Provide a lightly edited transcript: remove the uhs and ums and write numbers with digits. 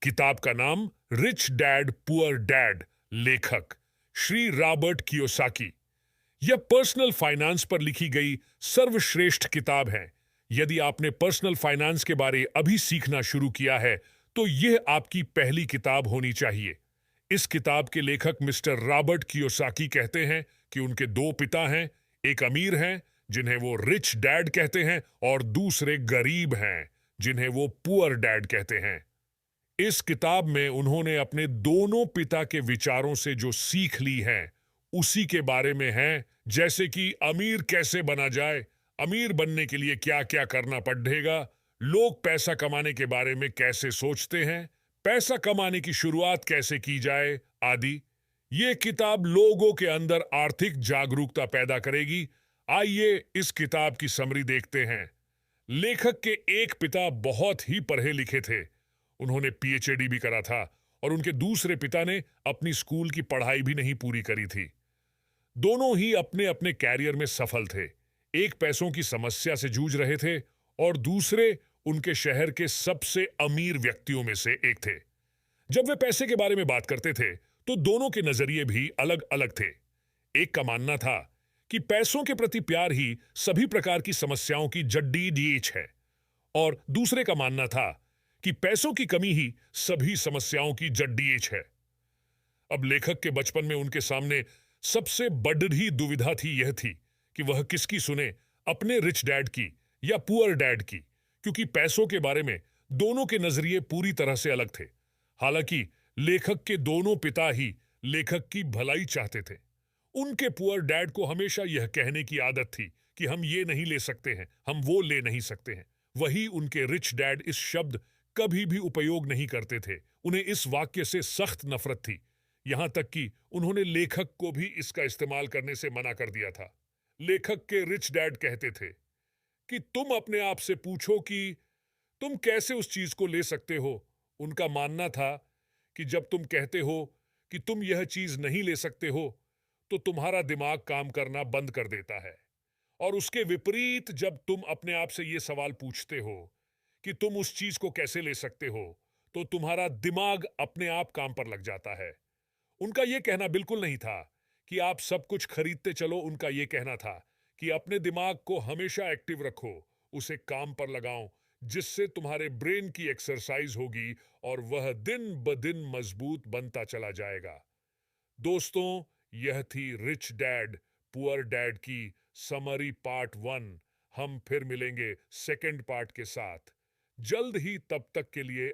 किताब का नाम रिच डैड पुअर डैड, लेखक श्री रॉबर्ट कियोसाकी। यह पर्सनल फाइनेंस पर लिखी गई सर्वश्रेष्ठ किताब है। यदि आपने पर्सनल फाइनेंस के बारे अभी सीखना शुरू किया है तो यह आपकी पहली किताब होनी चाहिए। इस किताब के लेखक मिस्टर रॉबर्ट कियोसाकी कहते हैं कि उनके दो पिता हैं, एक अमीर हैं जिन्हें वो रिच डैड कहते हैं और दूसरे गरीब हैं जिन्हें वो पुअर डैड कहते हैं। इस किताब में उन्होंने अपने दोनों पिता के विचारों से जो सीख ली है उसी के बारे में है, जैसे कि अमीर कैसे बना जाए, अमीर बनने के लिए क्या क्या करना पड़ेगा, लोग पैसा कमाने के बारे में कैसे सोचते हैं, पैसा कमाने की शुरुआत कैसे की जाए आदि। ये किताब लोगों के अंदर आर्थिक जागरूकता पैदा करेगी। आइए इस किताब की समरी देखते हैं। लेखक के एक पिता बहुत ही पढ़े लिखे थे, उन्होंने पीएचडी भी करा था, और उनके दूसरे पिता ने अपनी स्कूल की पढ़ाई भी नहीं पूरी करी थी। दोनों ही अपने अपने कैरियर में सफल थे। एक पैसों की समस्या से जूझ रहे थे और दूसरे उनके शहर के सबसे अमीर व्यक्तियों में से एक थे। जब वे पैसे के बारे में बात करते थे तो दोनों के नजरिए भी अलग अलग थे। एक का मानना था कि पैसों के प्रति प्यार ही सभी प्रकार की समस्याओं की जड़ी नींव है, और दूसरे का मानना था कि पैसों की कमी ही सभी समस्याओं की जड़ी है। अब लेखक के बचपन में उनके सामने सबसे बड़ी दुविधा थी, यह थी कि वह किसकी सुने, अपने रिच डैड की या पुअर डैड की, क्योंकि पैसों के बारे में दोनों के नजरिए पूरी तरह से अलग थे। हालांकि लेखक के दोनों पिता ही लेखक की भलाई चाहते थे। उनके पुअर डैड को हमेशा यह कहने की आदत थी कि हम ये नहीं ले सकते हैं, हम वो ले नहीं सकते हैं। वही उनके रिच डैड इस शब्द कभी भी उपयोग नहीं करते थे। उन्हें इस वाक्य से सख्त नफरत थी, यहां तक कि उन्होंने लेखक को भी इसका इस्तेमाल करने से मना कर दिया था। लेखक के रिच डैड कहते थे कि तुम अपने आप से पूछो कि तुम कैसे उस चीज को ले सकते हो। उनका मानना था कि जब तुम कहते हो कि तुम यह चीज नहीं ले सकते हो तो तुम्हारा दिमाग काम करना बंद कर देता है, और उसके विपरीत जब तुम अपने आप से यह सवाल पूछते हो कि तुम उस चीज को कैसे ले सकते हो तो तुम्हारा दिमाग अपने आप काम पर लग जाता है। उनका यह कहना बिल्कुल नहीं था कि आप सब कुछ खरीदते चलो। उनका यह कहना था कि अपने दिमाग को हमेशा एक्टिव रखो, उसे काम पर लगाओ, जिससे तुम्हारे ब्रेन की एक्सरसाइज होगी और वह दिन ब दिन मजबूत बनता चला जाएगा। दोस्तों, यह थी रिच डैड पुअर डैड की समरी पार्ट 1। हम फिर मिलेंगे सेकंड पार्ट के साथ जल्द ही। तब तक के लिए